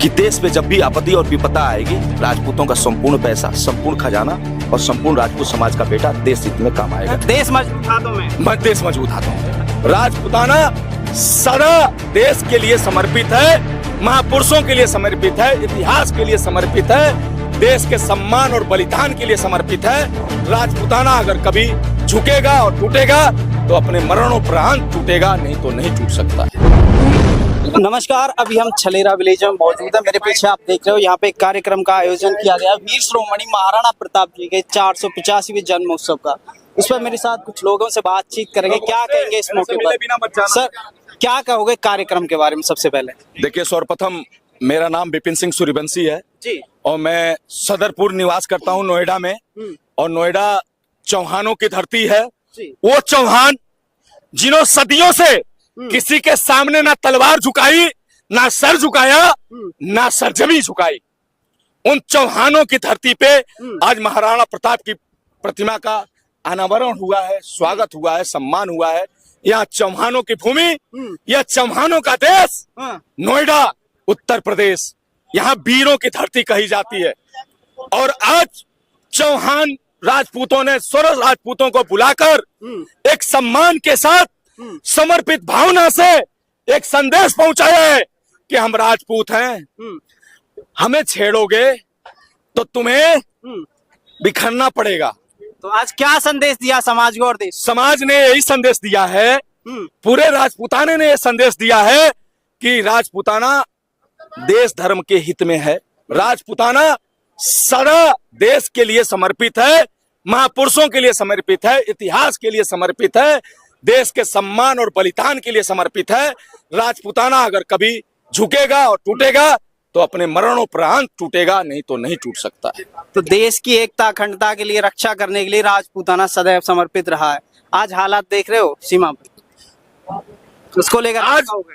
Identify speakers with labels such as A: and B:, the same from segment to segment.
A: कि देश पे जब भी आपत्ति और विपदा आएगी, राजपूतों का संपूर्ण पैसा, संपूर्ण खजाना और संपूर्ण राजपूत समाज का बेटा देश हित में काम आएगा।
B: देश मजबूत हाथों में,
A: मैं देश मजबूत हाथों में। राजपूताना सदा देश के लिए समर्पित है, महापुरुषों के लिए समर्पित है, इतिहास के लिए समर्पित है, देश के सम्मान और बलिदान के लिए समर्पित है। राजपूताना अगर कभी झुकेगा और टूटेगा तो अपने मरणोपरांत टूटेगा, नहीं तो नहीं टूट सकता है।
B: नमस्कार, अभी हम छलेरा विलेज में मौजूद है। मेरे पीछे आप देख रहे हो, यहाँ पे एक कार्यक्रम का आयोजन किया गया वीर श्रोमणी महाराणा प्रताप जी के 485वें जन्म उत्सव का। उस पर मेरे साथ कुछ लोगों से बातचीत करेंगे। क्या कहेंगे इस मौके पर? सर, क्या कहोगे कार्यक्रम के बारे में? सबसे पहले
A: देखिए, सर्वप्रथम मेरा नाम विपिन सिंह सूर्यवंशी है
B: जी, और
A: मैं सदरपुर निवास करता हूँ नोएडा में। और नोएडा चौहानों की धरती है। वो चौहान जिन्हों सदियों से किसी के सामने ना तलवार झुकाई, ना सर झुकाया, ना सरजमी झुकाई, उन चौहानों की धरती पे आज महाराणा प्रताप की प्रतिमा का अनावरण हुआ है, स्वागत हुआ है, सम्मान हुआ है। यह चौहानों की भूमि, यह चौहानों का देश नोएडा उत्तर प्रदेश, यहाँ वीरों की धरती कही जाती है। और आज चौहान राजपूतों ने 16 राजपूतों को बुलाकर एक सम्मान के साथ, समर्पित भावना से एक संदेश पहुंचाया है कि हम राजपूत हैं, हमें छेड़ोगे तो तुम्हें बिखरना पड़ेगा।
B: तो आज क्या संदेश दिया समाज को और देश?
A: समाज ने यही संदेश दिया है, पूरे राजपूताने ने यह संदेश दिया है कि राजपूताना देश धर्म के हित में है। राजपूताना सदा देश के लिए समर्पित है, महापुरुषों के लिए समर्पित है, इतिहास के लिए समर्पित है, देश के सम्मान और बलिदान के लिए समर्पित है। राजपूताना अगर कभी झुकेगा और टूटेगा तो अपने मरणोपरांत टूटेगा, नहीं तो नहीं टूट सकता है।
B: तो देश की एकता अखंडता के लिए, रक्षा करने के लिए राजपूताना सदैव समर्पित रहा है। आज हालात देख रहे हो सीमा पर, उसको लेकर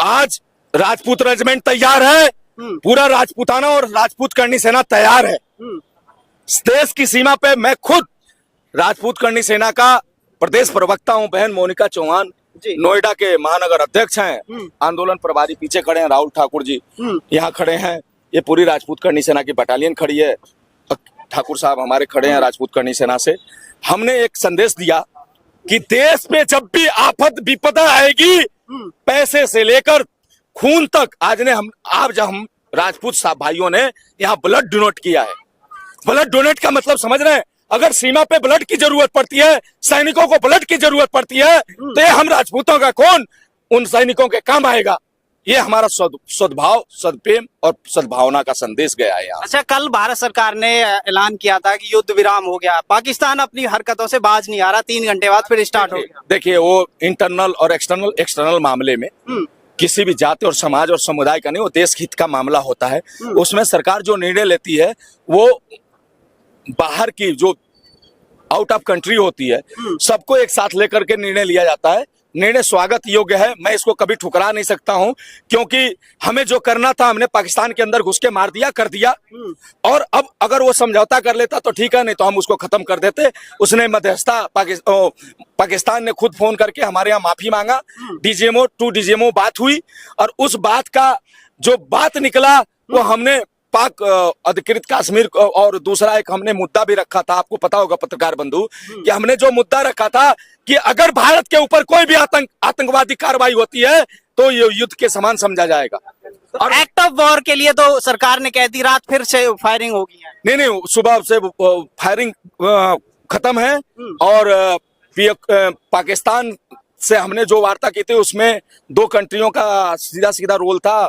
A: आज राजपूत रेजिमेंट तैयार है, पूरा राजपूताना और राजपूत करनी सेना तैयार है। देश की सीमा पे मैं खुद राजपूत करनी सेना का प्रदेश प्रवक्ता हूं। बहन मोनिका चौहान नोएडा के महानगर अध्यक्ष हैं। आंदोलन प्रभारी पीछे खड़े हैं, राहुल ठाकुर जी यहाँ खड़े हैं। ये पूरी राजपूत करनी सेना की बटालियन खड़ी है। ठाकुर साहब हमारे खड़े हैं राजपूत करनी सेना से। हमने एक संदेश दिया कि देश में जब भी आफत विपदा आएगी, पैसे से लेकर खून तक, आज जब हम राजपूत साहब भाइयों ने यहाँ ब्लड डोनेट किया है। ब्लड डोनेट का मतलब समझ रहे हैं? अगर सीमा पे ब्लड की जरूरत पड़ती है, सैनिकों को ब्लड की जरूरत पड़ती है, तो ये हम राजपूतों का खून उन सैनिकों के काम आएगा। ये हमारा सद्भाव, सदप्रेम और सद्भावना का संदेश गया है यहाँ।
B: अच्छा, कल भारत सरकार ने ऐलान किया था कि युद्ध विराम हो गया। पाकिस्तान अपनी हरकतों से बाज नहीं आ रहा, 3 घंटे बाद फिर स्टार्ट हो गया।
A: देखिए, वो इंटरनल और एक्सटर्नल मामले में किसी भी जाति और समाज और समुदाय का नहीं, वो देश हित का मामला होता है। उसमें सरकार जो निर्णय लेती है वो बाहर की जो आउट ऑफ कंट्री होती है, सबको एक साथ लेकर के निर्णय लिया जाता है। निर्णय स्वागत योग्य है, मैं इसको कभी ठुकरा नहीं सकता हूं, क्योंकि हमें जो करना था हमने पाकिस्तान के अंदर घुस के मार दिया, कर दिया। और अब अगर वो समझौता कर लेता तो ठीक है, नहीं तो हम उसको खत्म कर देते। उसने मध्यस्थता पाकिस्तान ने खुद फोन करके हमारे यहाँ माफी मांगा, डीजीएमओ टू डीजीएमओ बात हुई, और उस बात का जो बात निकला वो हमने पाक अधिकृत कश्मीर और दूसरा एक हमने मुद्दा भी रखा था। आपको पता होगा पत्रकार बंधु कि हमने जो मुद्दा रखा था कि अगर भारत के ऊपर कोई भी आतंकवादी कार्रवाई होती है तो ये युद्ध के समान समझा जाएगा।
B: और एक्ट ऑफ वॉर के लिए तो सरकार ने कह दी, रात फिर से फायरिंग होगी।
A: नहीं, सुबह से फायरिंग खत्म है। और पाकिस्तान से हमने जो वार्ता की थी उसमें 2 कंट्रियों का सीधा रोल था,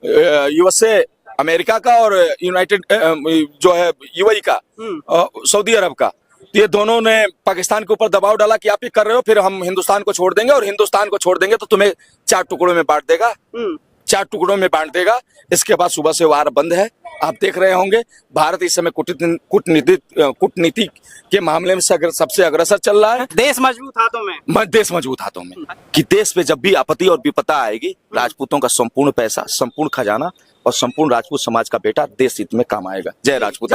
A: यूएसए अमेरिका का और यूनाइटेड जो है यूएई का, सऊदी अरब का। ये दोनों ने पाकिस्तान के ऊपर दबाव डाला कि आप ये कर रहे हो, फिर हम हिंदुस्तान को छोड़ देंगे, और हिंदुस्तान को छोड़ देंगे तो तुम्हें 4 टुकड़ों में बांट देगा, 4 टुकड़ों में बांट देगा। इसके बाद सुबह से वार बंद है। आप देख रहे होंगे भारत इस समय कूटनीति के मामले में सबसे अग्रसर चल रहा है।
B: देश मजबूत हाथों में,
A: देश मजबूत हाथों में। कि देश पे जब भी आपत्ति और विपदा आएगी, राजपूतों का संपूर्ण पैसा, संपूर्ण खजाना और संपूर्ण राजपूत समाज का बेटा देश हित में काम आएगा। जय राजपूत।